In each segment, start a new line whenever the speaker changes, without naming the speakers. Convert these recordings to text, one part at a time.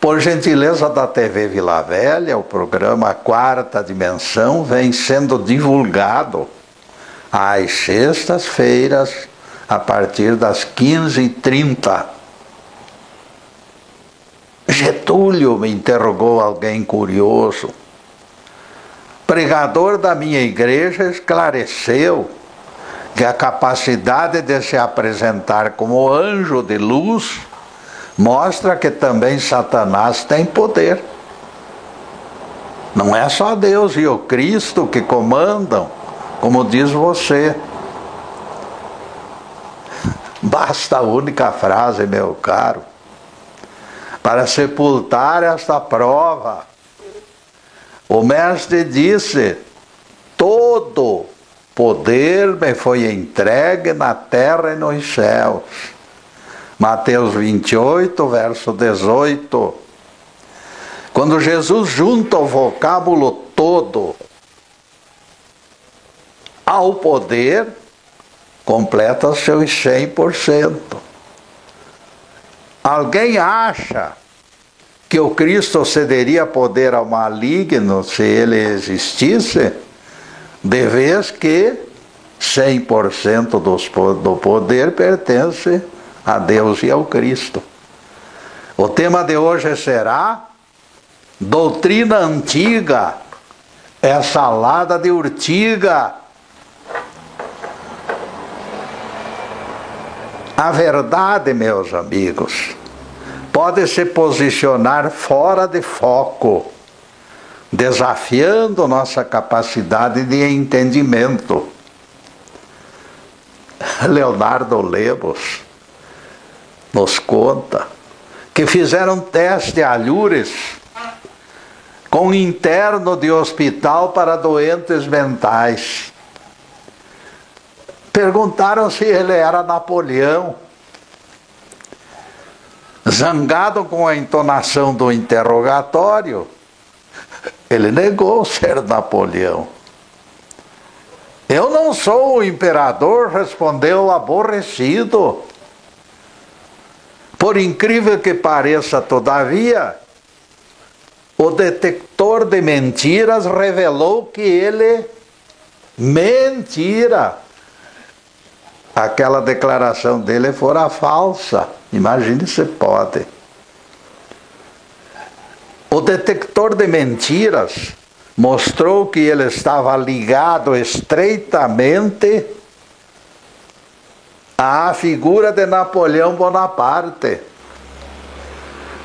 Por gentileza da TV Vila Velha, o programa Quarta Dimensão vem sendo divulgado às sextas-feiras, a partir das 15h30. Getúlio, me interrogou alguém curioso. Pregador da minha igreja esclareceu que a capacidade de se apresentar como anjo de luz mostra que também Satanás tem poder. Não é só Deus e o Cristo que comandam, como diz você. Basta a única frase, meu caro, para sepultar esta prova. O mestre disse: todo poder me foi entregue na terra e nos céus. Mateus 28, verso 18. Quando Jesus junta o vocábulo todo ao poder, completa seus 100%. Alguém acha que o Cristo cederia poder ao maligno se ele existisse? De vez que 100% do poder pertence a Deus e ao Cristo. O tema de hoje será doutrina antiga é salada de urtiga. A verdade, meus amigos, pode se posicionar fora de foco, desafiando nossa capacidade de entendimento. Leonardo Lemos nos conta que fizeram teste a Loures com interno de hospital para doentes mentais. Perguntaram se ele era Napoleão. Zangado com a entonação do interrogatório, ele negou ser Napoleão. Eu não sou o imperador, respondeu aborrecido. Por incrível que pareça, todavia, o detector de mentiras revelou que ele mentira. Aquela declaração dele fora falsa. Imagine se pode. O detector de mentiras mostrou que ele estava ligado estreitamente à figura de Napoleão Bonaparte.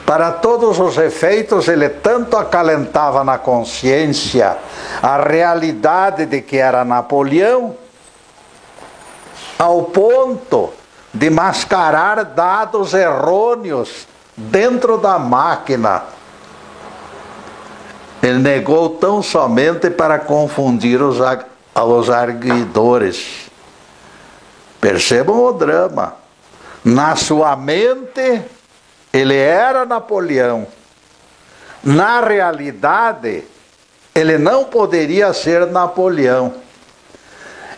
Para todos os efeitos, ele tanto acalentava na consciência a realidade de que era Napoleão, ao ponto de mascarar dados errôneos dentro da máquina. Ele negou tão somente para confundir os arguidores. Percebam o drama. Na sua mente, ele era Napoleão. Na realidade, ele não poderia ser Napoleão.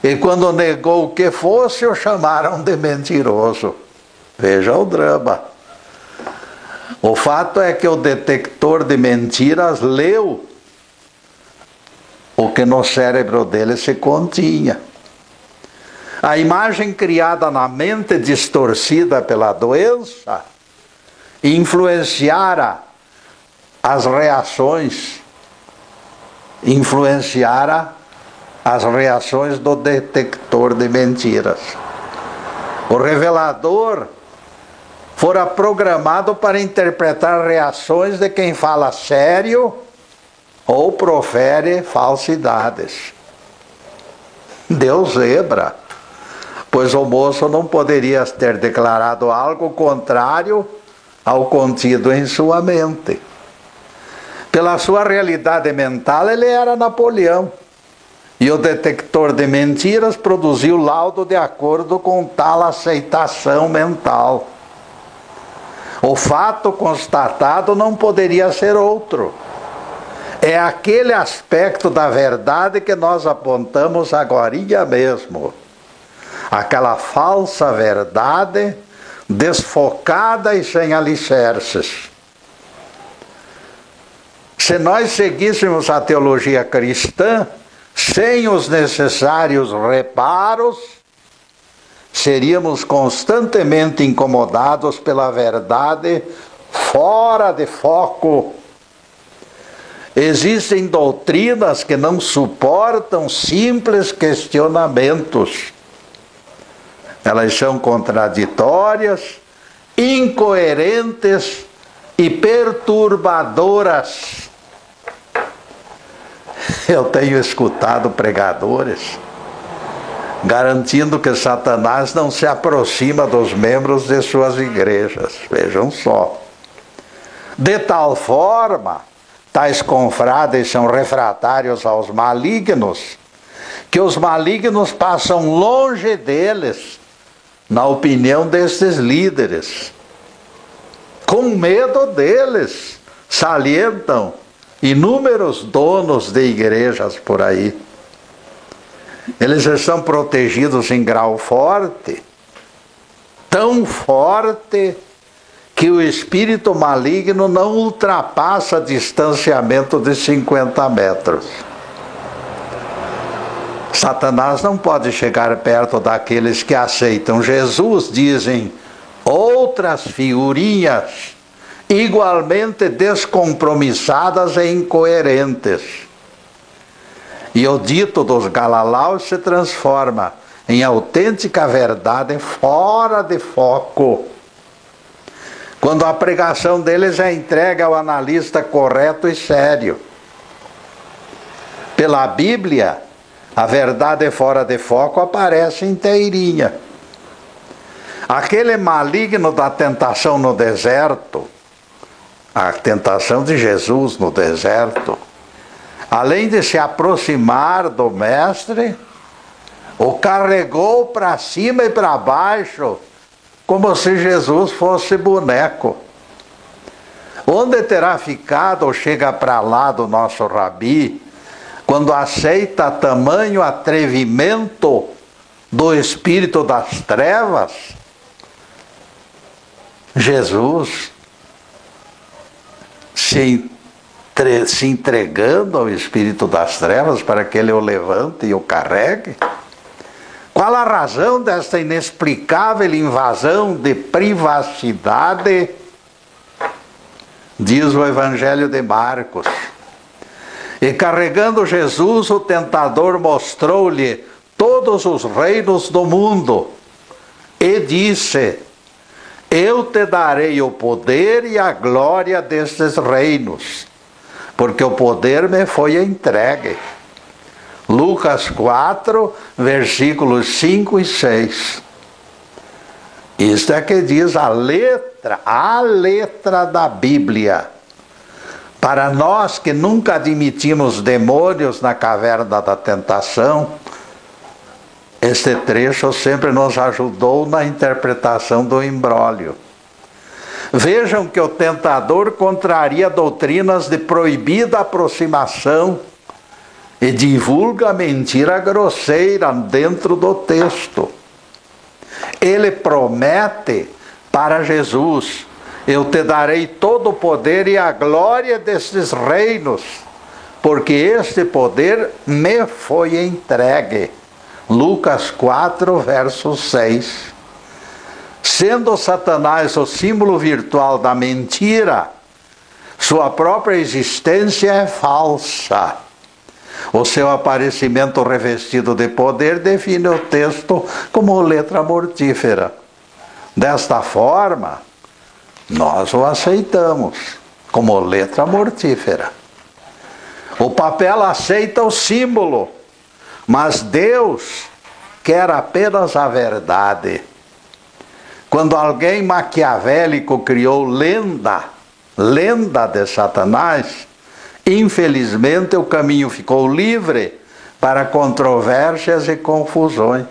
E quando negou que fosse, o chamaram de mentiroso. Veja o drama. O fato é que o detector de mentiras leu o que no cérebro dele se continha. A imagem criada na mente distorcida pela doença influenciara as reações do detector de mentiras. O revelador fora programado para interpretar reações de quem fala sério ou profere falsidades. Deu zebra, pois o moço não poderia ter declarado algo contrário ao contido em sua mente. Pela sua realidade mental, ele era Napoleão. E o detector de mentiras produziu laudo de acordo com tal aceitação mental. O fato constatado não poderia ser outro. É aquele aspecto da verdade que nós apontamos agorinha mesmo. Aquela falsa verdade desfocada e sem alicerces. Se nós seguíssemos a teologia cristã, sem os necessários reparos, seríamos constantemente incomodados pela verdade fora de foco. Existem doutrinas que não suportam simples questionamentos. Elas são contraditórias, incoerentes e perturbadoras. Eu tenho escutado pregadores garantindo que Satanás não se aproxima dos membros de suas igrejas. Vejam só. De tal forma, tais confrades são refratários aos malignos, que os malignos passam longe deles, na opinião destes líderes. Com medo deles, salientam inúmeros donos de igrejas por aí. Eles estão protegidos em grau forte, tão forte que o espírito maligno não ultrapassa distanciamento de 50 metros. Satanás não pode chegar perto daqueles que aceitam Jesus, dizem outras figurinhas igualmente descompromissadas e incoerentes. E o dito dos Galalaus se transforma em autêntica verdade fora de foco, quando a pregação deles é entregue ao analista correto e sério. Pela Bíblia, a verdade fora de foco aparece inteirinha. Aquele maligno da tentação no deserto, a tentação de Jesus no deserto, além de se aproximar do mestre, o carregou para cima e para baixo, como se Jesus fosse boneco. Onde terá ficado ou chega para lá do nosso rabi, quando aceita tamanho atrevimento do espírito das trevas? Jesus se entregando ao espírito das trevas para que ele o levante e o carregue? Qual a razão desta inexplicável invasão de privacidade? Diz o Evangelho de Marcos. E carregando Jesus, o tentador mostrou-lhe todos os reinos do mundo e disse: eu te darei o poder e a glória destes reinos, porque o poder me foi entregue. Lucas 4, versículos 5 e 6. Isto é que diz a letra da Bíblia. Para nós que nunca admitimos demônios na caverna da tentação, este trecho sempre nos ajudou na interpretação do imbróglio. Vejam que o tentador contraria doutrinas de proibida aproximação e divulga mentira grosseira dentro do texto. Ele promete para Jesus: eu te darei todo o poder e a glória destes reinos, porque este poder me foi entregue. Lucas 4, verso 6. Sendo Satanás o símbolo virtual da mentira, sua própria existência é falsa. O seu aparecimento revestido de poder define o texto como letra mortífera. Desta forma, nós o aceitamos como letra mortífera. O papel aceita o símbolo, mas Deus quer apenas a verdade. Quando alguém maquiavélico criou lenda de Satanás, infelizmente o caminho ficou livre para controvérsias e confusões.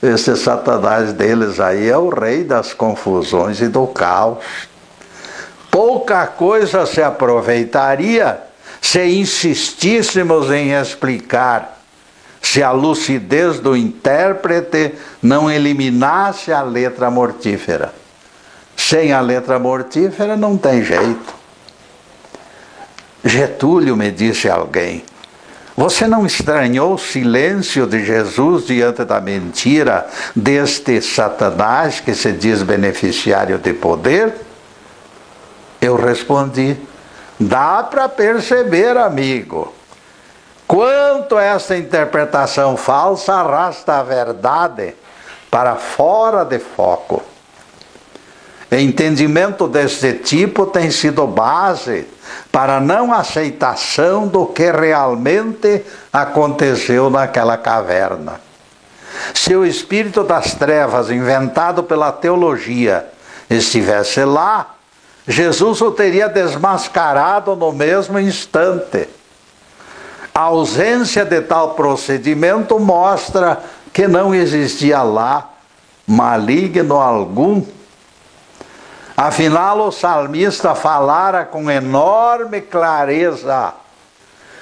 Esse Satanás deles aí é o rei das confusões e do caos. Pouca coisa se aproveitaria se insistíssemos em explicar, se a lucidez do intérprete não eliminasse a letra mortífera. Sem a letra mortífera não tem jeito. Getúlio, me disse alguém, você não estranhou o silêncio de Jesus diante da mentira deste Satanás que se diz beneficiário de poder? Eu respondi, dá para perceber, amigo, quanto essa interpretação falsa arrasta a verdade para fora de foco. Entendimento deste tipo tem sido base para a não aceitação do que realmente aconteceu naquela caverna. Se o espírito das trevas, inventado pela teologia, estivesse lá, Jesus o teria desmascarado no mesmo instante. A ausência de tal procedimento mostra que não existia lá maligno algum. Afinal, o salmista falara com enorme clareza.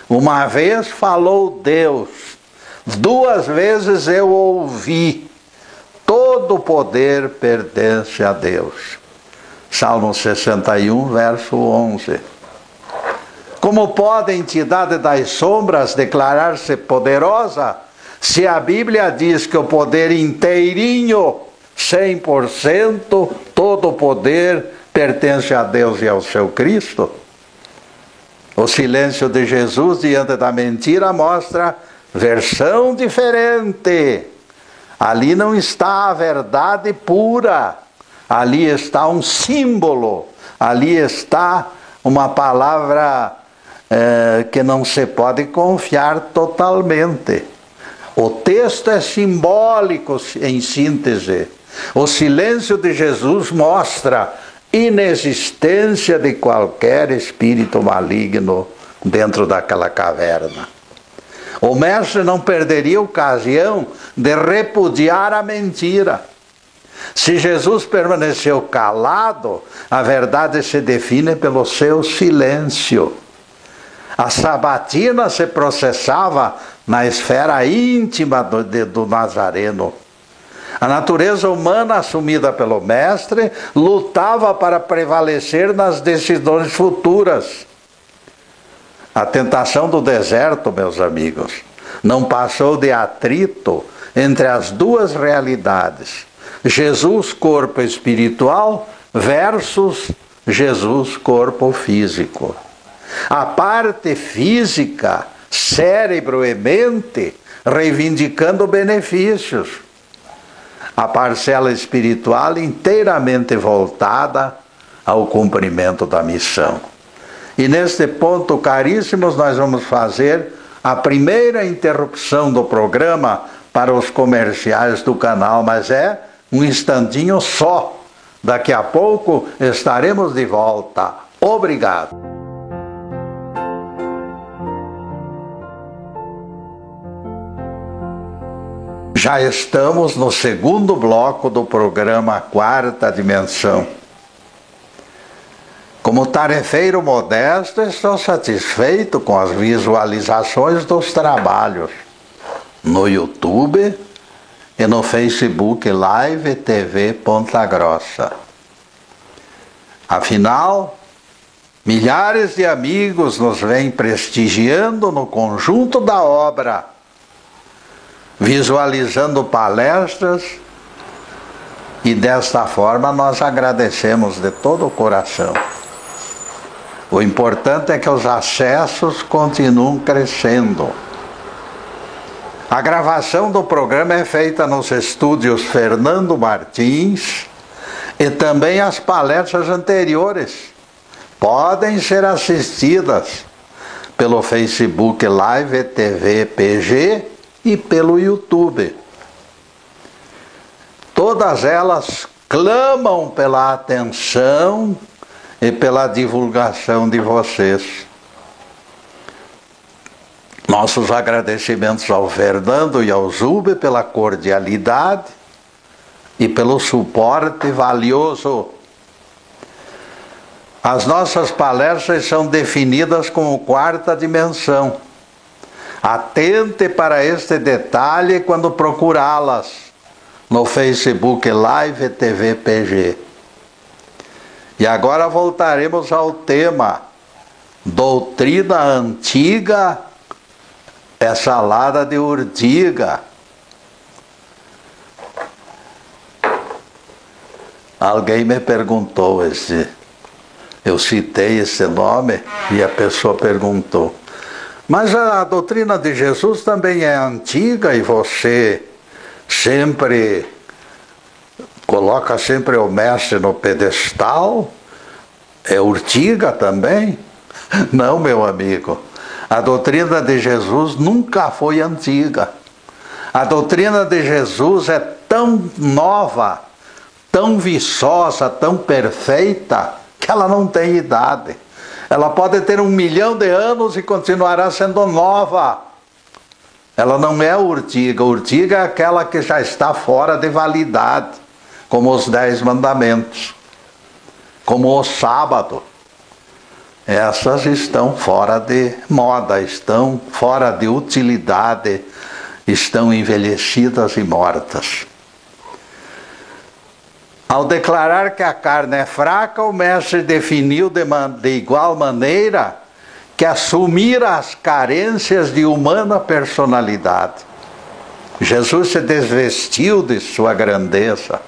Uma vez falou Deus, 2 vezes eu ouvi. Todo o poder pertence a Deus. Salmo 61, verso 11. Como pode a entidade das sombras declarar-se poderosa, se a Bíblia diz que o poder inteirinho, 100%, todo o poder pertence a Deus e ao seu Cristo? O silêncio de Jesus diante da mentira mostra versão diferente. Ali não está a verdade pura, ali está um símbolo, ali está uma palavra que não se pode confiar totalmente. O texto é simbólico, em síntese. O silêncio de Jesus mostra inexistência de qualquer espírito maligno dentro daquela caverna. O mestre não perderia ocasião de repudiar a mentira. Se Jesus permaneceu calado, a verdade se define pelo seu silêncio. A sabatina se processava na esfera íntima do Nazareno. A natureza humana assumida pelo mestre lutava para prevalecer nas decisões futuras. A tentação do deserto, meus amigos, não passou de atrito entre as duas realidades. Jesus, corpo espiritual, versus Jesus, corpo físico. A parte física, cérebro e mente, reivindicando benefícios. A parcela espiritual inteiramente voltada ao cumprimento da missão. E neste ponto, caríssimos, nós vamos fazer a primeira interrupção do programa para os comerciais do canal, mas é um instantinho só. Daqui a pouco estaremos de volta. Obrigado. Já estamos no segundo bloco do programa Quarta Dimensão. Como tarefeiro modesto, estou satisfeito com as visualizações dos trabalhos no YouTube e no Facebook Live TV Ponta Grossa. Afinal, milhares de amigos nos vêm prestigiando no conjunto da obra, visualizando palestras, e desta forma nós agradecemos de todo o coração. O importante é que os acessos continuam crescendo. A gravação do programa é feita nos estúdios Fernando Martins e também as palestras anteriores podem ser assistidas pelo Facebook Live TV PG e pelo YouTube. Todas elas clamam pela atenção e pela divulgação de vocês. Nossos agradecimentos ao Fernando e ao Zube pela cordialidade e pelo suporte valioso. As nossas palestras são definidas como quarta dimensão. Atente para este detalhe quando procurá-las no Facebook Live TV PG. E agora voltaremos ao tema Doutrina antiga é salada de urtiga. Alguém me perguntou eu citei esse nome e a pessoa perguntou: mas a doutrina de Jesus também é antiga e você sempre coloca sempre o mestre no pedestal? É urtiga também? Não, meu amigo. A doutrina de Jesus nunca foi antiga. A doutrina de Jesus é tão nova, tão viçosa, tão perfeita, que ela não tem idade. Ela pode ter 1 milhão de anos e continuará sendo nova. Ela não é urtiga. Urtiga é aquela que já está fora de validade, como os 10 mandamentos, como o sábado. Essas estão fora de moda, estão fora de utilidade, estão envelhecidas e mortas. Ao declarar que a carne é fraca, o mestre definiu de igual maneira que assumir as carências de humana personalidade. Jesus se desvestiu de sua grandeza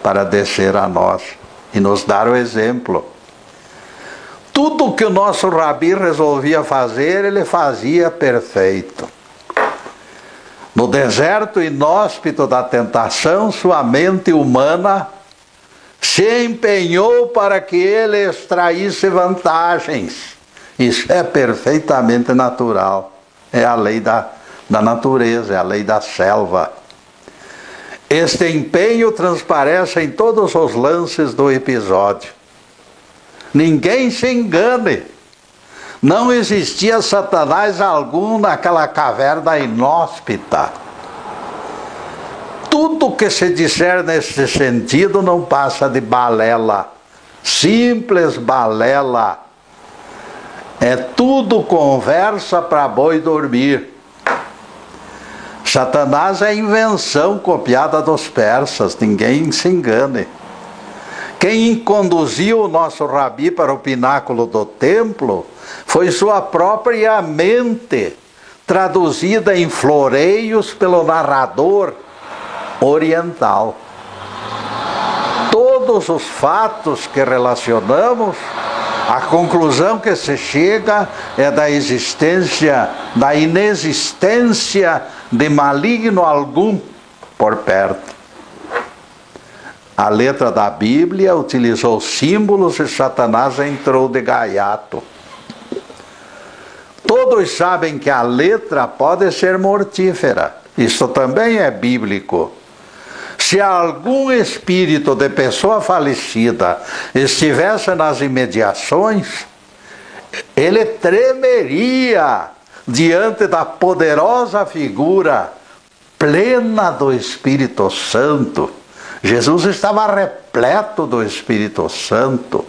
para descer a nós e nos dar o exemplo. Tudo que o nosso Rabi resolvia fazer, ele fazia perfeito. No deserto inóspito da tentação, sua mente humana se empenhou para que ele extraísse vantagens. Isso é perfeitamente natural. É a lei da natureza, é a lei da selva. Este empenho transparece em todos os lances do episódio. Ninguém se engane. Não existia Satanás algum naquela caverna inóspita. Tudo que se disser nesse sentido não passa de balela. Simples balela. É tudo conversa para boi dormir. Satanás é invenção copiada dos persas. Ninguém se engane. Quem conduziu o nosso Rabi para o pináculo do templo foi sua própria mente, traduzida em floreios pelo narrador oriental. Todos os fatos que relacionamos, a conclusão que se chega é da inexistência de maligno algum por perto. A letra da Bíblia utilizou símbolos e Satanás entrou de gaiato. Todos sabem que a letra pode ser mortífera. Isso também é bíblico. Se algum espírito de pessoa falecida estivesse nas imediações, ele tremeria diante da poderosa figura plena do Espírito Santo. Jesus estava repleto do Espírito Santo.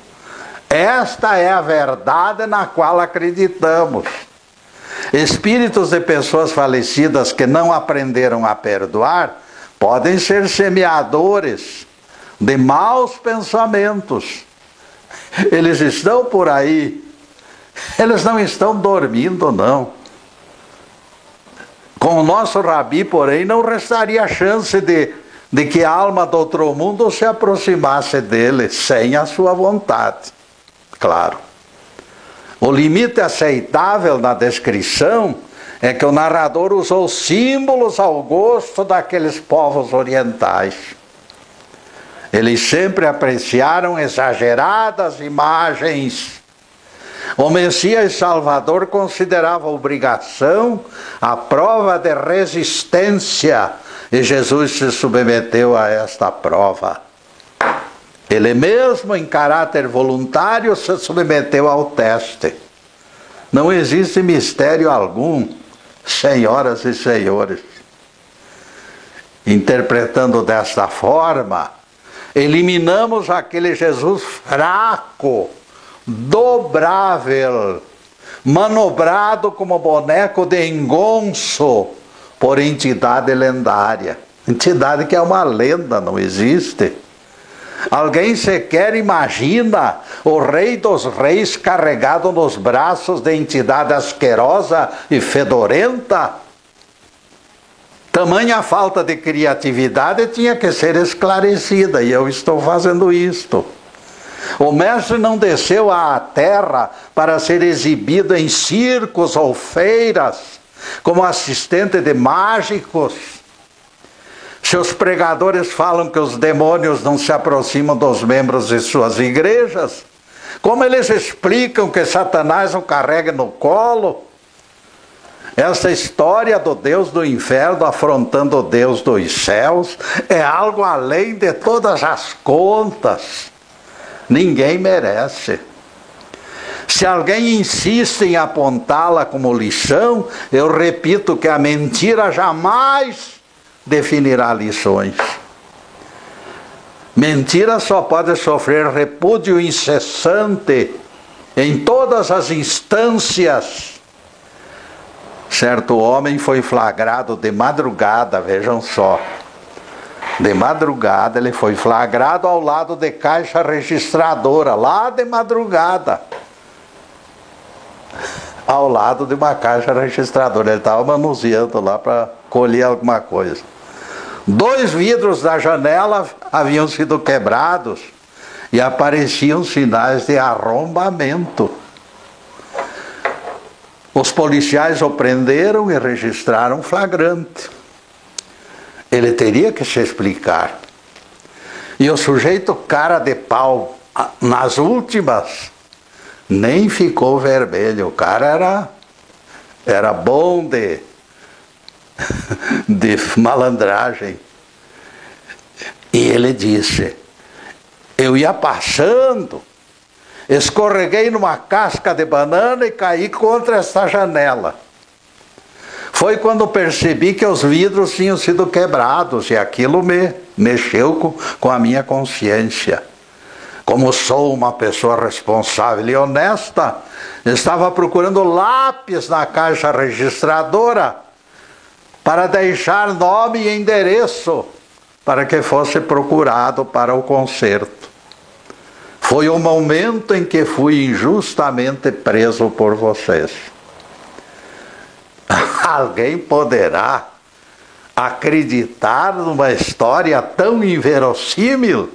Esta é a verdade na qual acreditamos. Espíritos de pessoas falecidas que não aprenderam a perdoar podem ser semeadores de maus pensamentos. Eles estão por aí. Eles não estão dormindo, não. Com o nosso Rabi, porém, não restaria chance de que a alma do outro mundo se aproximasse dele sem a sua vontade. Claro. O limite aceitável na descrição é que o narrador usou símbolos ao gosto daqueles povos orientais. Eles sempre apreciaram exageradas imagens. O Messias Salvador considerava obrigação a prova de resistência, e Jesus se submeteu a esta prova. Ele mesmo, em caráter voluntário, se submeteu ao teste. Não existe mistério algum, senhoras e senhores. Interpretando desta forma, eliminamos aquele Jesus fraco, dobrável, manobrado como boneco de engonço por entidade lendária. Entidade que é uma lenda, não existe. Alguém sequer imagina o Rei dos Reis carregado nos braços de entidade asquerosa e fedorenta? Tamanha falta de criatividade tinha que ser esclarecida, e eu estou fazendo isto. O mestre não desceu à terra para ser exibido em circos ou feiras, como assistente de mágicos. Se os pregadores falam que os demônios não se aproximam dos membros de suas igrejas, como eles explicam que Satanás o carrega no colo? Essa história do Deus do inferno afrontando o Deus dos céus é algo além de todas as contas. Ninguém merece. Se alguém insiste em apontá-la como lição, eu repito que a mentira jamais definirá lições. Mentira só pode sofrer repúdio incessante em todas as instâncias. Certo homem foi flagrado de madrugada, vejam só. De madrugada ele foi flagrado ao lado de caixa registradora, lá de madrugada. Ao lado de uma caixa registradora. Ele estava manuseando lá para colher alguma coisa. 2 vidros da janela haviam sido quebrados e apareciam sinais de arrombamento. Os policiais o prenderam e registraram flagrante. Ele teria que se explicar. E o sujeito cara de pau, nas últimas, nem ficou vermelho. O cara era bom de malandragem. E ele disse: eu ia passando, escorreguei numa casca de banana e caí contra essa janela. Foi quando percebi que os vidros tinham sido quebrados e aquilo me mexeu com a minha consciência. Como sou uma pessoa responsável e honesta, estava procurando lápis na caixa registradora para deixar nome e endereço para que fosse procurado para o conserto. Foi o momento em que fui injustamente preso por vocês. Alguém poderá acreditar numa história tão inverossímil?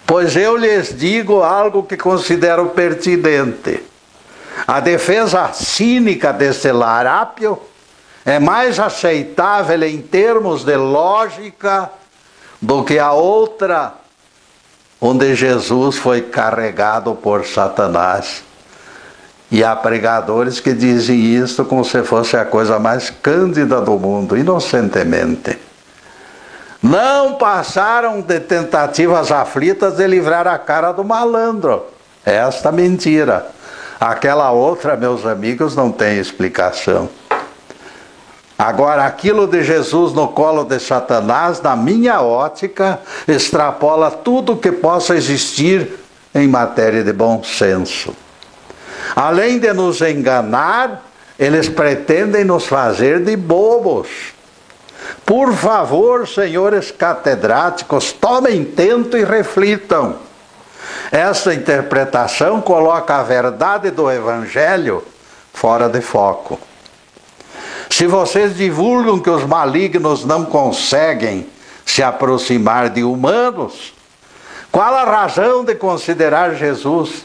Pois eu lhes digo algo que considero pertinente. A defesa cínica desse larápio é mais aceitável em termos de lógica do que a outra, onde Jesus foi carregado por Satanás. E há pregadores que dizem isso como se fosse a coisa mais cândida do mundo, inocentemente. Não passaram de tentativas aflitas de livrar a cara do malandro. Esta mentira. Aquela outra, meus amigos, não tem explicação. Agora, aquilo de Jesus no colo de Satanás, na minha ótica, extrapola tudo que possa existir em matéria de bom senso. Além de nos enganar, eles pretendem nos fazer de bobos. Por favor, senhores catedráticos, tomem tento e reflitam. Essa interpretação coloca a verdade do Evangelho fora de foco. Se vocês divulgam que os malignos não conseguem se aproximar de humanos, qual a razão de considerar Jesus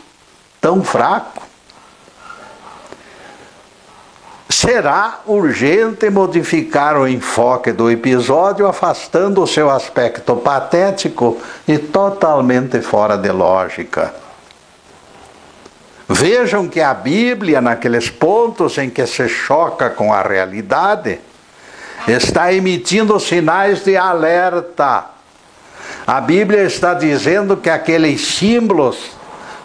tão fraco? Será urgente modificar o enfoque do episódio, afastando o seu aspecto patético e totalmente fora de lógica. Vejam que a Bíblia, naqueles pontos em que se choca com a realidade, está emitindo sinais de alerta. A Bíblia está dizendo que aqueles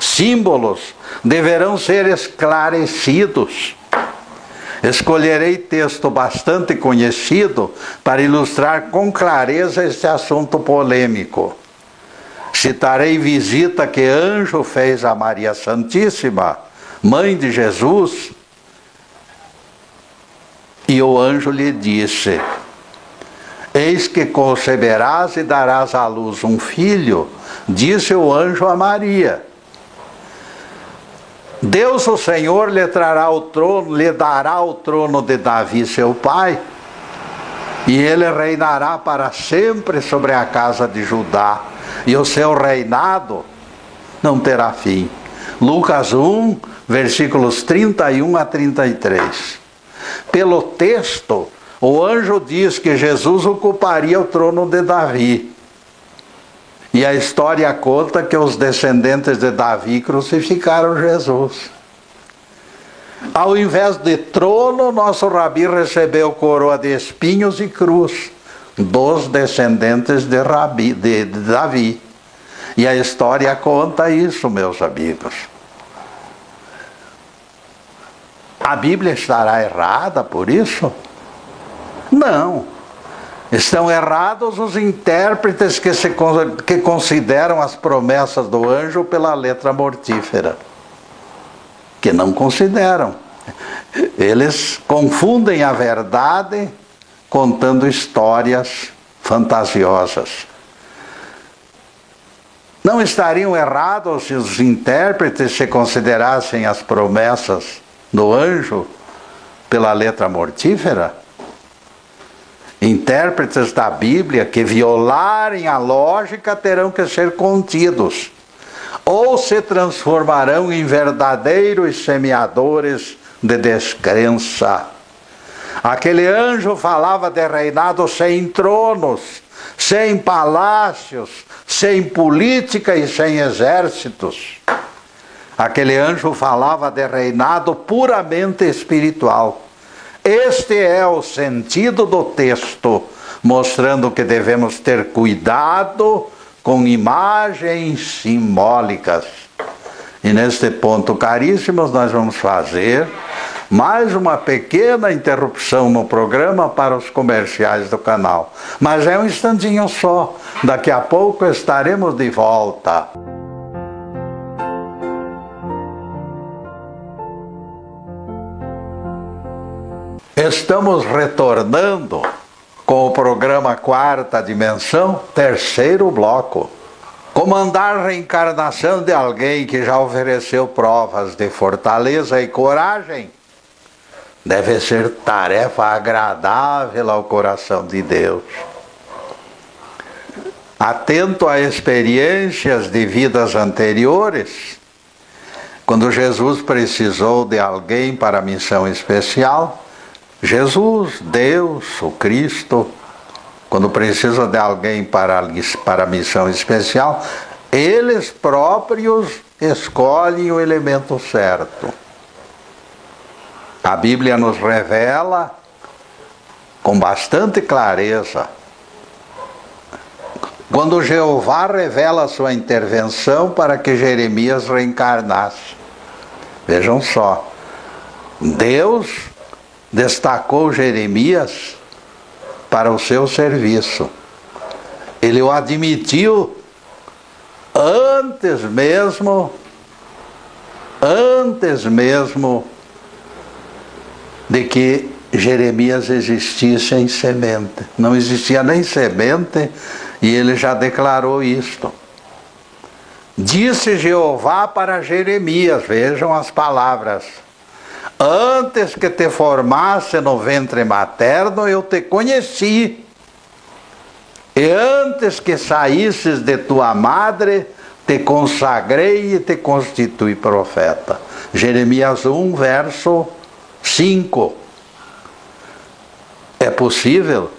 símbolos deverão ser esclarecidos. Escolherei texto bastante conhecido para ilustrar com clareza este assunto polêmico. Citarei visita que anjo fez a Maria Santíssima, mãe de Jesus, e o anjo lhe disse: Eis que conceberás e darás à luz um filho, disse o anjo a Maria. Deus o Senhor lhe dará o trono de Davi seu pai, e ele reinará para sempre sobre a casa de Judá, e o seu reinado não terá fim. Lucas 1, versículos 31 a 33. Pelo texto, o anjo diz que Jesus ocuparia o trono de Davi. E a história conta que os descendentes de Davi crucificaram Jesus. Ao invés de trono, nosso Rabi recebeu coroa de espinhos e cruz dos descendentes de Davi. E a história conta isso, meus amigos. A Bíblia estará errada por isso? Não. Estão errados os intérpretes que consideram as promessas do anjo pela letra mortífera. Que não consideram. Eles confundem a verdade contando histórias fantasiosas. Não estariam errados se os intérpretes se considerassem as promessas do anjo pela letra mortífera? Intérpretes da Bíblia que violarem a lógica terão que ser contidos, ou se transformarão em verdadeiros semeadores de descrença. Aquele anjo falava de reinado sem tronos, sem palácios, sem política e sem exércitos. Aquele anjo falava de reinado puramente espiritual. Este é o sentido do texto, mostrando que devemos ter cuidado com imagens simbólicas. E neste ponto, caríssimos, nós vamos fazer mais uma pequena interrupção no programa para os comerciais do canal. Mas é um instantinho só. Daqui a pouco estaremos de volta. Estamos retornando com o programa Quarta Dimensão, terceiro bloco. Comandar a reencarnação de alguém que já ofereceu provas de fortaleza e coragem deve ser tarefa agradável ao coração de Deus. Atento a experiências de vidas anteriores, quando Jesus precisou de alguém para a missão especial, Jesus, Deus, o Cristo, quando precisa de alguém para a missão especial, eles próprios escolhem o elemento certo. A Bíblia nos revela com bastante clareza. Quando Jeová revela a sua intervenção para que Jeremias reencarnasse. Vejam só, Deus destacou Jeremias para o seu serviço. Ele o admitiu antes mesmo de que Jeremias existisse em semente. Não existia nem semente e ele já declarou isto. Disse Jeová para Jeremias, vejam as palavras: antes que te formasse no ventre materno, eu te conheci. E antes que saísses de tua madre, te consagrei e te constituí profeta. Jeremias 1, verso 5. É possível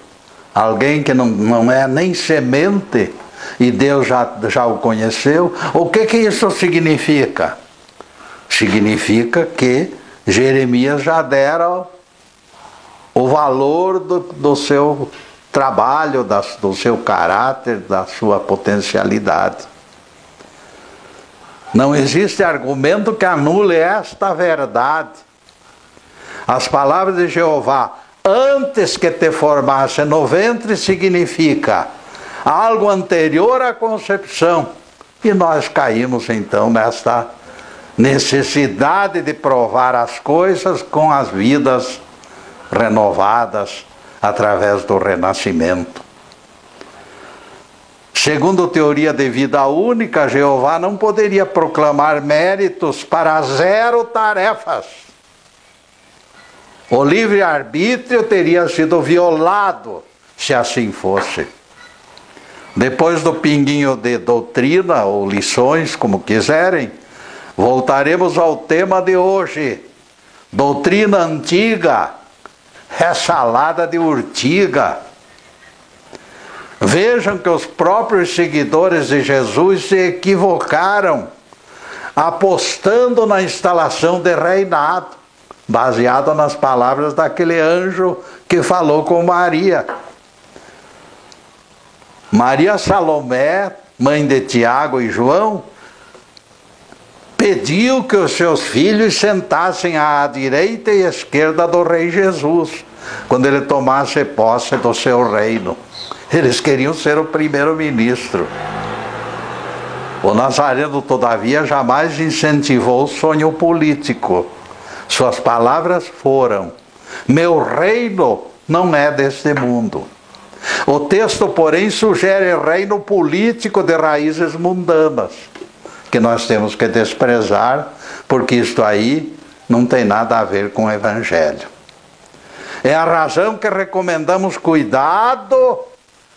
alguém que não é nem semente e Deus já o conheceu? O que isso significa? Significa que Jeremias já dera o valor do seu trabalho, do seu caráter, da sua potencialidade. Não existe argumento que anule esta verdade. As palavras de Jeová, antes que te formasse no ventre, significa algo anterior à concepção. E nós caímos então nesta necessidade de provar as coisas com as vidas renovadas, através do renascimento. Segundo teoria de vida única, Jeová não poderia proclamar méritos para 0 tarefas. O livre-arbítrio teria sido violado se assim fosse. Depois do pinguinho de doutrina ou lições, como quiserem, voltaremos ao tema de hoje. Doutrina antiga é salada de urtiga. Vejam que os próprios seguidores de Jesus se equivocaram, apostando na instalação de reinado, baseado nas palavras daquele anjo que falou com Maria. Maria Salomé, mãe de Tiago e João, pediu que os seus filhos sentassem à direita e esquerda do rei Jesus, quando ele tomasse posse do seu reino. Eles queriam ser o primeiro-ministro. O Nazareno, todavia, jamais incentivou o sonho político. Suas palavras foram: meu reino não é deste mundo. O texto, porém, sugere reino político de raízes mundanas, que nós temos que desprezar, porque isto aí não tem nada a ver com o Evangelho. É a razão que recomendamos cuidado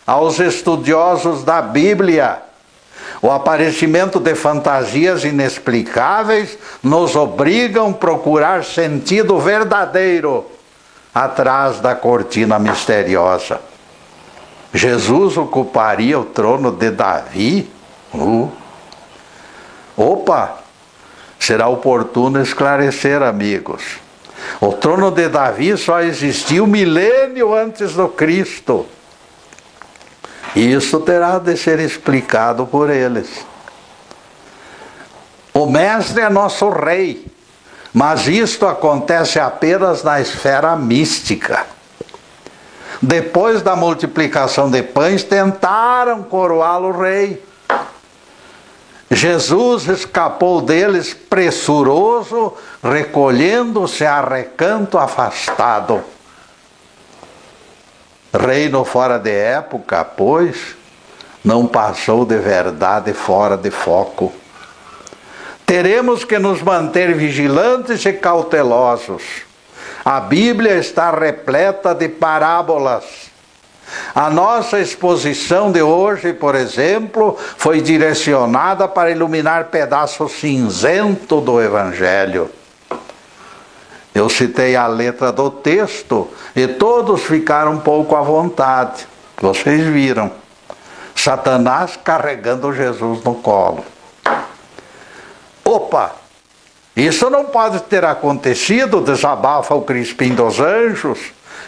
aos estudiosos da Bíblia. O aparecimento de fantasias inexplicáveis nos obrigam a procurar sentido verdadeiro atrás da cortina misteriosa. Jesus ocuparia o trono de Davi? Opa! Será oportuno esclarecer, amigos. O trono de Davi só existiu 1000 antes do Cristo. E isso terá de ser explicado por eles. O mestre é nosso rei, mas isto acontece apenas na esfera mística. Depois da multiplicação de pães, tentaram coroá-lo rei. Jesus escapou deles pressuroso, recolhendo-se a recanto afastado. Reino fora de época, pois, não passou de verdade fora de foco. Teremos que nos manter vigilantes e cautelosos. A Bíblia está repleta de parábolas. A nossa exposição de hoje, por exemplo, foi direcionada para iluminar pedaço cinzento do Evangelho. Eu citei a letra do texto e todos ficaram um pouco à vontade. Vocês viram. Satanás carregando Jesus no colo. Opa! Isso não pode ter acontecido, desabafa o Crispim dos Anjos,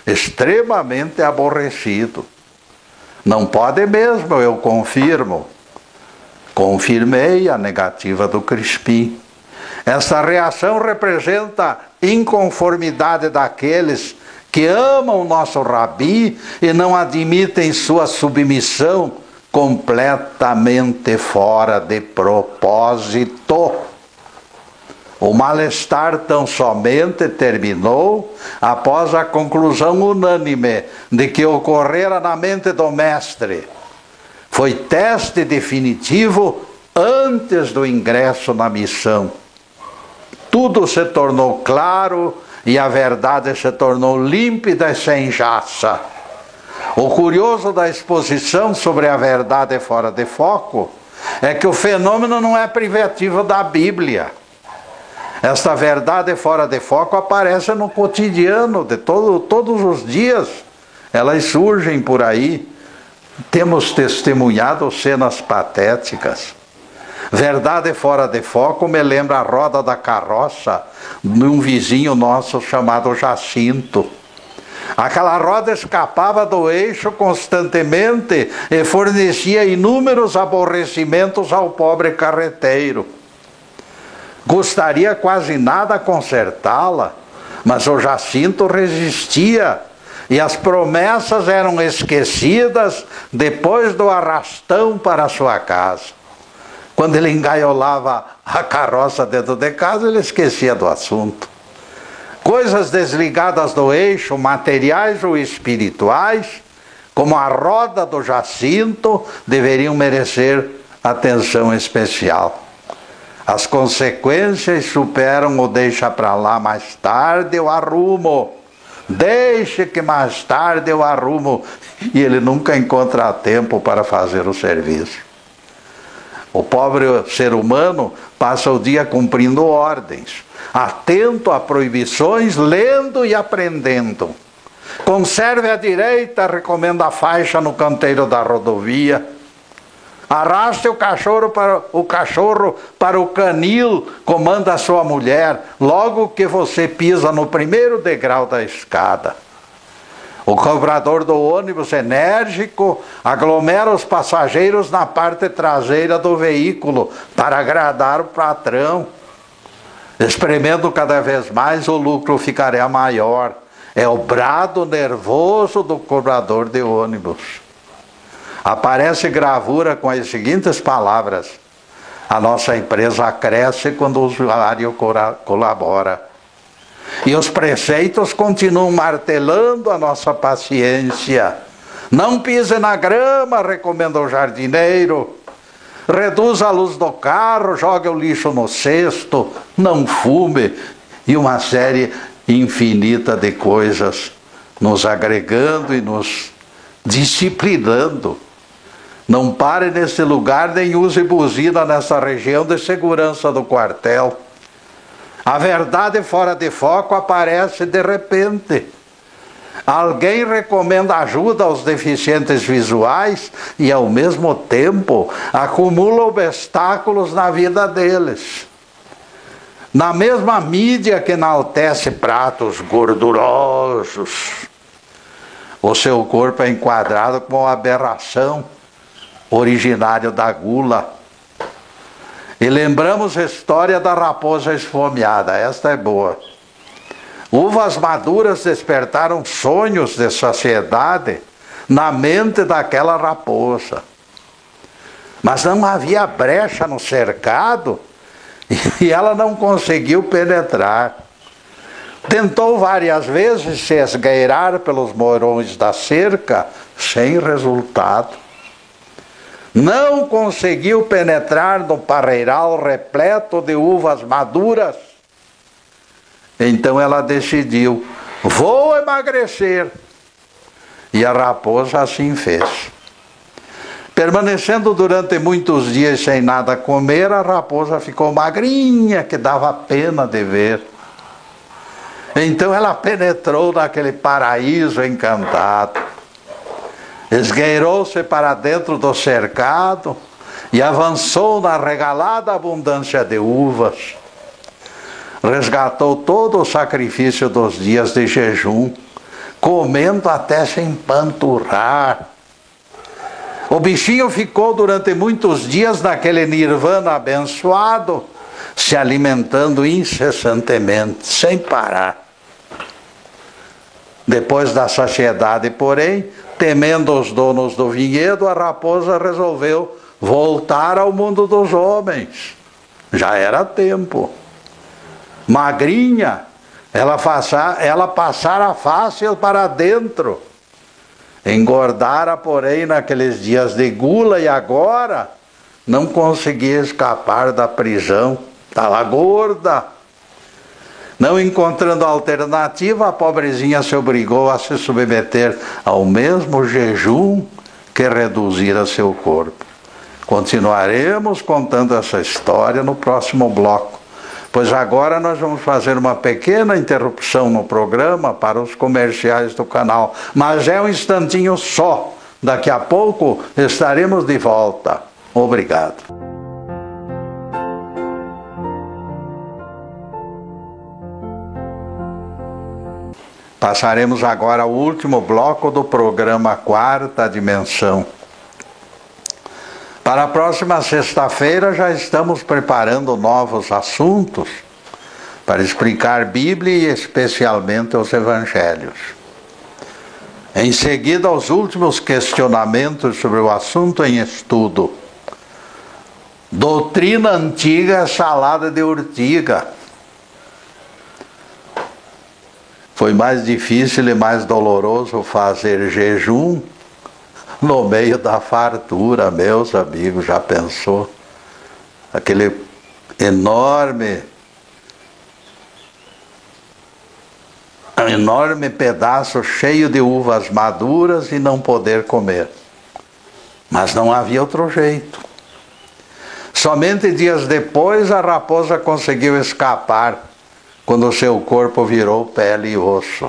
extremamente aborrecido. Não pode mesmo, eu confirmo. Confirmei a negativa do Crispim. Essa reação representa inconformidade daqueles que amam o nosso Rabi e não admitem sua submissão completamente fora de propósito. O mal-estar tão somente terminou após a conclusão unânime de que ocorrera na mente do mestre. Foi teste definitivo antes do ingresso na missão. Tudo se tornou claro e a verdade se tornou límpida e sem jaça. O curioso da exposição sobre a verdade fora de foco é que o fenômeno não é privativo da Bíblia. Esta verdade fora de foco aparece no cotidiano de todos os dias. Elas surgem por aí. Temos testemunhado cenas patéticas. Verdade fora de foco me lembra a roda da carroça de um vizinho nosso chamado Jacinto. Aquela roda escapava do eixo constantemente e fornecia inúmeros aborrecimentos ao pobre carreteiro. Gostaria quase nada consertá-la, mas o Jacinto resistia e as promessas eram esquecidas depois do arrastão para a sua casa. Quando ele engaiolava a carroça dentro de casa, ele esquecia do assunto. Coisas desligadas do eixo, materiais ou espirituais, como a roda do jacinto, deveriam merecer atenção especial. As consequências superam o deixa para lá, mais tarde eu arrumo. Deixe que mais tarde eu arrumo. E ele nunca encontra tempo para fazer o serviço. O pobre ser humano passa o dia cumprindo ordens, atento a proibições, lendo e aprendendo. Conserve a direita, recomenda a faixa no canteiro da rodovia. Arraste o cachorro para o canil, comanda a sua mulher, logo que você pisa no primeiro degrau da escada. O cobrador do ônibus enérgico aglomera os passageiros na parte traseira do veículo para agradar o patrão. Espremendo cada vez mais, o lucro ficará maior. É o brado nervoso do cobrador de ônibus. Aparece gravura com as seguintes palavras: a nossa empresa cresce quando o usuário colabora. E os preceitos continuam martelando a nossa paciência. Não pise na grama, recomenda o jardineiro. Reduza a luz do carro, jogue o lixo no cesto, não fume. E uma série infinita de coisas nos agregando e nos disciplinando. Não pare nesse lugar, nem use buzina nessa região de segurança do quartel. A verdade fora de foco aparece de repente. Alguém recomenda ajuda aos deficientes visuais e, ao mesmo tempo, acumula obstáculos na vida deles. Na mesma mídia que enaltece pratos gordurosos, o seu corpo é enquadrado como uma aberração, originário da gula. E lembramos a história da raposa esfomeada. Esta é boa. Uvas maduras despertaram sonhos de saciedade na mente daquela raposa. Mas não havia brecha no cercado e ela não conseguiu penetrar. Tentou várias vezes se esgueirar pelos morões da cerca, sem resultado. Não conseguiu penetrar no parreiral repleto de uvas maduras. Então ela decidiu: vou emagrecer. E a raposa assim fez. Permanecendo durante muitos dias sem nada comer, a raposa ficou magrinha, que dava pena de ver. Então ela penetrou naquele paraíso encantado. Esgueirou-se para dentro do cercado e avançou na regalada abundância de uvas. Resgatou todo o sacrifício dos dias de jejum, comendo até se empanturrar. O bichinho ficou durante muitos dias naquele nirvana abençoado, se alimentando incessantemente, sem parar. Depois da saciedade, porém, temendo os donos do vinhedo, a raposa resolveu voltar ao mundo dos homens. Já era tempo. Magrinha, ela passara fácil para dentro. Engordara, porém, naqueles dias de gula e agora não conseguia escapar da prisão. Estava gorda. Não encontrando alternativa, a pobrezinha se obrigou a se submeter ao mesmo jejum que reduzira seu corpo. Continuaremos contando essa história no próximo bloco, pois agora nós vamos fazer uma pequena interrupção no programa para os comerciais do canal, mas é um instantinho só. Daqui a pouco estaremos de volta. Obrigado. Passaremos agora ao último bloco do programa Quarta Dimensão. Para a próxima sexta-feira já estamos preparando novos assuntos para explicar Bíblia e especialmente os Evangelhos. Em seguida, os últimos questionamentos sobre o assunto em estudo. Doutrina antiga é salada de urtiga. Foi mais difícil e mais doloroso fazer jejum no meio da fartura, meus amigos, já pensou? Aquele enorme pedaço cheio de uvas maduras e não poder comer. Mas não havia outro jeito. Somente dias depois a raposa conseguiu escapar, quando seu corpo virou pele e osso.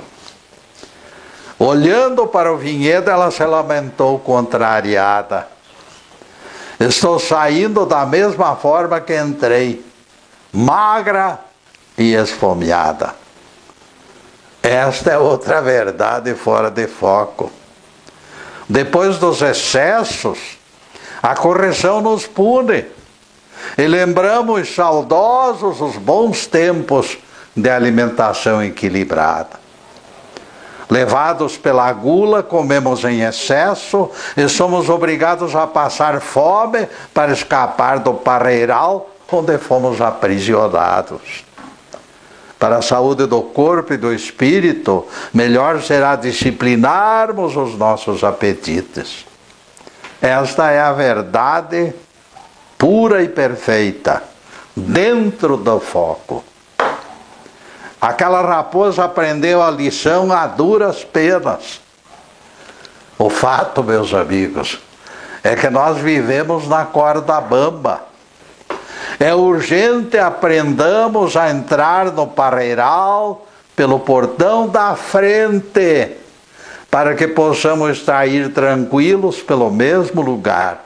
Olhando para o vinhedo, ela se lamentou contrariada. Estou saindo da mesma forma que entrei, magra e esfomeada. Esta é outra verdade fora de foco. Depois dos excessos, a correção nos pune. E lembramos saudosos os bons tempos de alimentação equilibrada. Levados pela gula, comemos em excesso e somos obrigados a passar fome para escapar do parreiral onde fomos aprisionados. Para a saúde do corpo e do espírito, melhor será disciplinarmos os nossos apetites. Esta é a verdade pura e perfeita, dentro do foco. Aquela raposa aprendeu a lição a duras penas. O fato, meus amigos, é que nós vivemos na corda bamba. É urgente aprendamos a entrar no parreiral pelo portão da frente, para que possamos ir tranquilos pelo mesmo lugar.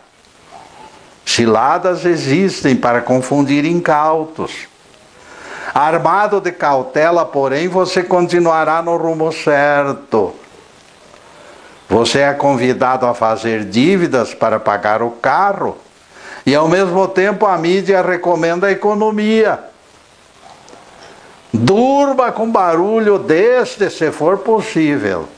Ciladas existem para confundir incautos. Armado de cautela, porém, você continuará no rumo certo. Você é convidado a fazer dívidas para pagar o carro, e ao mesmo tempo a mídia recomenda a economia. Durma com barulho deste, se for possível.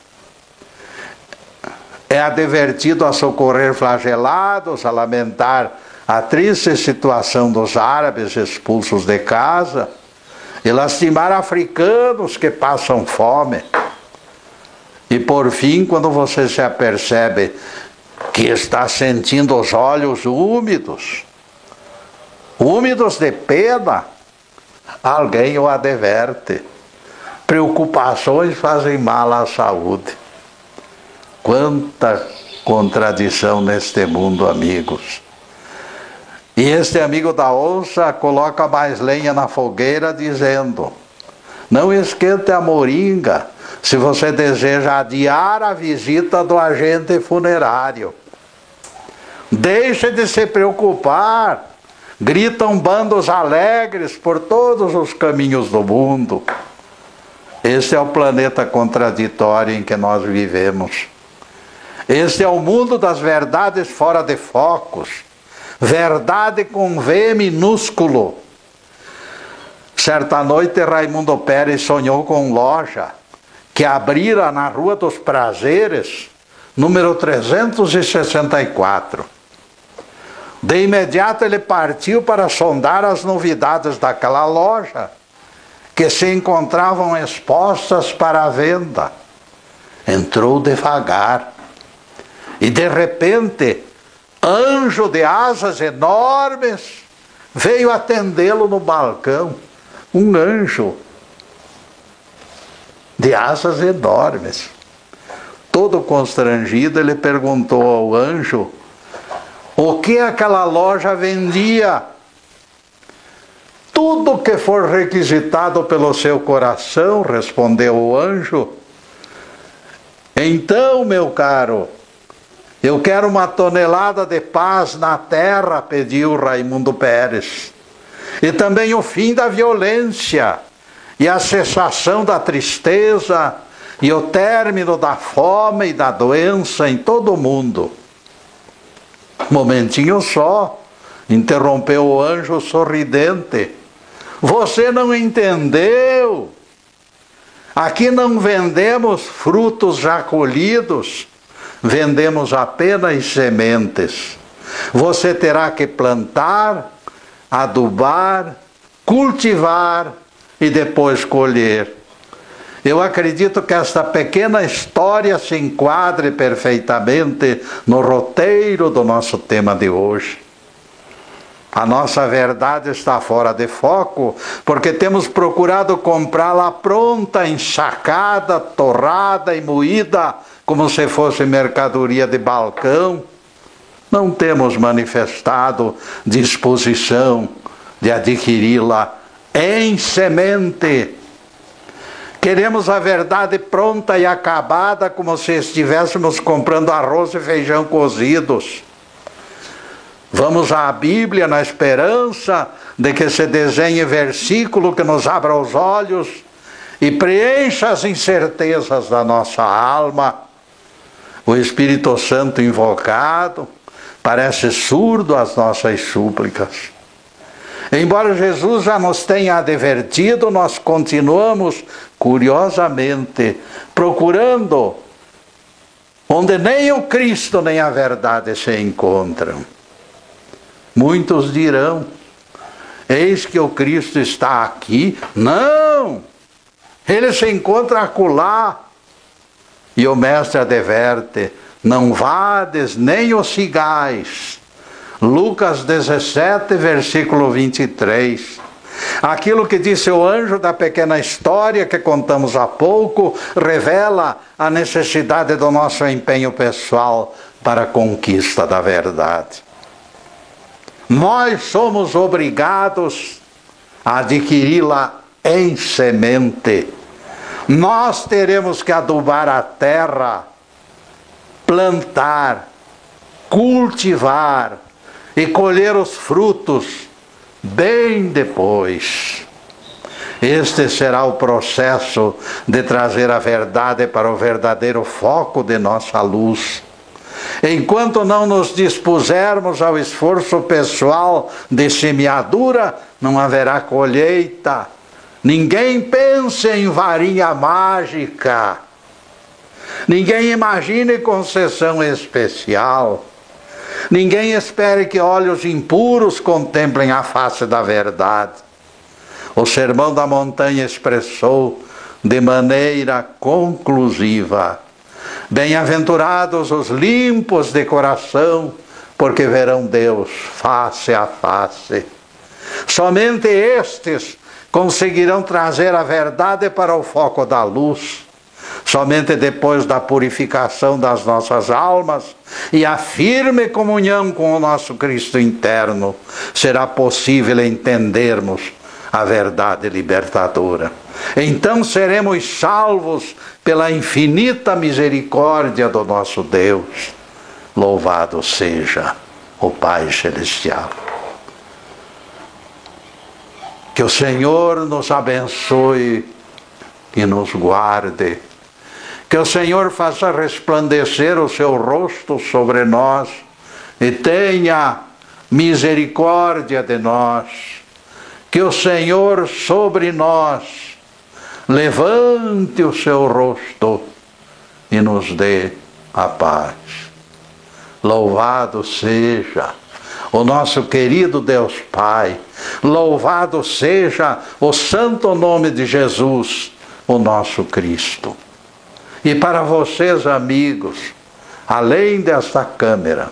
É advertido a socorrer flagelados, a lamentar a triste situação dos árabes expulsos de casa, e lastimar africanos que passam fome. E por fim, quando você se apercebe que está sentindo os olhos úmidos de pena, alguém o adverte. Preocupações fazem mal à saúde. Quanta contradição neste mundo, amigos. E este amigo da onça coloca mais lenha na fogueira dizendo: não esquente a moringa se você deseja adiar a visita do agente funerário. Deixe de se preocupar, gritam bandos alegres por todos os caminhos do mundo. Este é o planeta contraditório em que nós vivemos. Este é o mundo das verdades fora de focos. Verdade com V minúsculo. Certa noite, Raimundo Pérez sonhou com loja que abrira na Rua dos Prazeres, número 364. De imediato ele partiu para sondar as novidades daquela loja, que se encontravam expostas para a venda. Entrou devagar e de repente anjo de asas enormes veio atendê-lo no balcão. Um anjo de asas enormes. Todo constrangido, ele perguntou ao anjo o que aquela loja vendia. Tudo que for requisitado pelo seu coração, respondeu o anjo. Então, meu caro, eu quero uma tonelada de paz na terra, pediu Raimundo Pérez. E também o fim da violência, e a cessação da tristeza, e o término da fome e da doença em todo o mundo. Momentinho só, interrompeu o anjo sorridente. Você não entendeu? Aqui não vendemos frutos já colhidos, vendemos apenas sementes. Você terá que plantar, adubar, cultivar e depois colher. Eu acredito que esta pequena história se enquadre perfeitamente no roteiro do nosso tema de hoje. A nossa verdade está fora de foco, porque temos procurado comprá-la pronta, ensacada, torrada e moída, como se fosse mercadoria de balcão. Não temos manifestado disposição de adquiri-la em semente. Queremos a verdade pronta e acabada, como se estivéssemos comprando arroz e feijão cozidos. Vamos à Bíblia na esperança de que se desenhe versículo que nos abra os olhos e preencha as incertezas da nossa alma. O Espírito Santo invocado parece surdo às nossas súplicas. Embora Jesus já nos tenha advertido, nós continuamos, curiosamente, procurando onde nem o Cristo nem a verdade se encontram. Muitos dirão, eis que o Cristo está aqui. Não! Ele se encontra acolá. E o Mestre adverte, não vades nem os sigais. Lucas 17, versículo 23. Aquilo que disse o anjo da pequena história que contamos há pouco, revela a necessidade do nosso empenho pessoal para a conquista da verdade. Nós somos obrigados a adquiri-la em semente. Nós teremos que adubar a terra, plantar, cultivar e colher os frutos bem depois. Este será o processo de trazer a verdade para o verdadeiro foco de nossa luz. Enquanto não nos dispusermos ao esforço pessoal de semeadura, não haverá colheita. Ninguém pense em varinha mágica. Ninguém imagine concessão especial. Ninguém espere que olhos impuros contemplem a face da verdade. O Sermão da Montanha expressou de maneira conclusiva: bem-aventurados os limpos de coração, porque verão Deus face a face. Somente estes conseguirão trazer a verdade para o foco da luz. Somente depois da purificação das nossas almas e a firme comunhão com o nosso Cristo interno, será possível entendermos a verdade libertadora. Então seremos salvos pela infinita misericórdia do nosso Deus. Louvado seja o Pai Celestial. Que o Senhor nos abençoe e nos guarde. Que o Senhor faça resplandecer o seu rosto sobre nós e tenha misericórdia de nós. Que o Senhor sobre nós levante o seu rosto e nos dê a paz. Louvado seja o nosso querido Deus Pai. Louvado seja o santo nome de Jesus, o nosso Cristo. E para vocês, amigos, além desta câmera,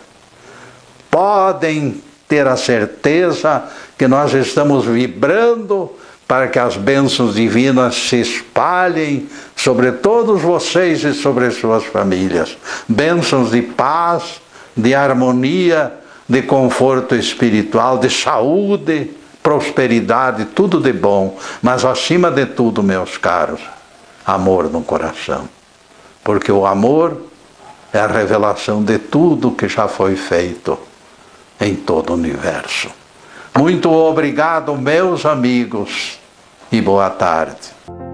podem ter a certeza que nós estamos vibrando para que as bênçãos divinas se espalhem sobre todos vocês e sobre suas famílias. Bênçãos de paz, de harmonia, de conforto espiritual, de saúde, prosperidade, tudo de bom. Mas acima de tudo, meus caros, amor no coração. Porque o amor é a revelação de tudo que já foi feito em todo o universo. Muito obrigado, meus amigos, e boa tarde.